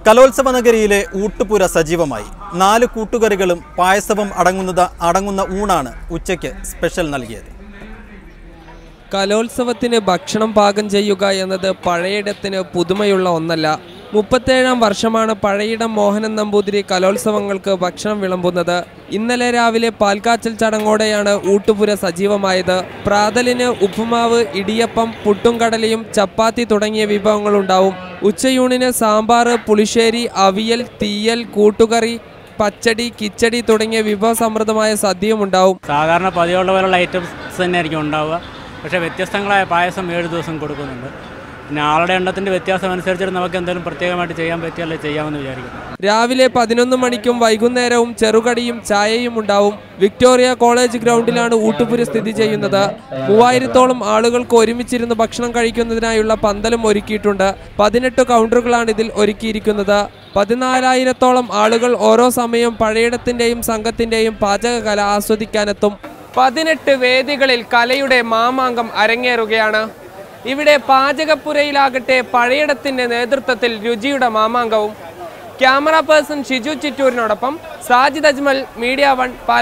കലോത്സവ നഗരിയിലെ ഊട്ടുപുര സജീവമായി. 4 കൂട്ടുകറികളും പായസവും അടങ്ങുന്ന ഊണാണ് ഉച്ചയ്ക്ക് സ്പെഷ്യൽ നൽകിയത്. കലോത്സവത്തിന് ഭക്ഷണം പാകം ചെയ്യുക എന്നത് പഴയിടത്തിന് പുതുമയുള്ള ഒന്നല്ല. 37-ാം വർഷമാണ് പഴയിടം മോഹനൻ നമ്പൂതിരി കലോത്സവങ്ങൾക്ക് ഭക്ഷണം വിളമ്പുന്നത്. ഇന്നലെ രാവിലെ പാൽക്കാച്ചൽ ചടങ്ങോടെയാണ് ഊട്ടുപുര സജീവമായത്. പ്രാതലിന് ഉപ്പുമാവ്, ഇടിയപ്പം, പുട്ടും കടലയും ചപ്പാത്തി തുടങ്ങിയ വിഭവങ്ങളുണ്ടാവും. ഉച്ചയൂണിന് സാമ്പാർ, പുളിശ്ശേരി, അവിയൽ, തീയൽ, കൂട്ടുകറി, പച്ചടി, കിച്ചടി തുടങ്ങിയ വിഭവസമൃദ്ധമായ സദ്യയും ഉണ്ടാവും. സാധാരണ പതിവുള്ള പോലുള്ള ഐറ്റംസ് തന്നെയായിരിക്കും ഉണ്ടാവുക. പക്ഷേ വ്യത്യസ്തങ്ങളായ പായസം 7 ദിവസം കൊടുക്കുന്നുണ്ട്. പിന്നെ ആളുടെ എണ്ണത്തിൻ്റെ വ്യത്യാസം അനുസരിച്ചിട്ട് നമുക്ക് എന്തെങ്കിലും പ്രത്യേകമായിട്ട് ചെയ്യാൻ പറ്റിയാലേ ചെയ്യാമെന്ന് വിചാരിക്കുന്നു. രാവിലെ 11 മണിക്കും വൈകുന്നേരവും ചെറുകടിയും ചായയും ഉണ്ടാവും. വിക്ടോറിയ കോളേജ് ഗ്രൗണ്ടിലാണ് ഊട്ടുപുര സ്ഥിതി ചെയ്യുന്നത്. 3000-ഓളം ആളുകൾക്ക് ഒരുമിച്ചിരുന്ന് ഭക്ഷണം കഴിക്കുന്നതിനായുള്ള പന്തലും ഒരുക്കിയിട്ടുണ്ട്. 18 കൗണ്ടറുകളാണ് ഇതിൽ ഒരുക്കിയിരിക്കുന്നത്. 14,000-ഓളം ആളുകൾ ഓരോ സമയം പഴയിടത്തിൻ്റെയും സംഘത്തിൻ്റെയും പാചകകല ആസ്വദിക്കാനെത്തും. 18 വേദികളിൽ കലയുടെ മാമാങ്കം അരങ്ങേറുകയാണ്. ഇവിടെ പാചകപ്പുരയിലാകട്ടെ പഴയിടത്തിൻ്റെ നേതൃത്വത്തിൽ രുചിയുടെ മാമാങ്കവും. ക്യാമറ പേഴ്സൺ ഷിജു ചിറ്റൂരിനോടൊപ്പം സാജിദ് അജ്മൽ, മീഡിയ 1, പാലക്കാട്.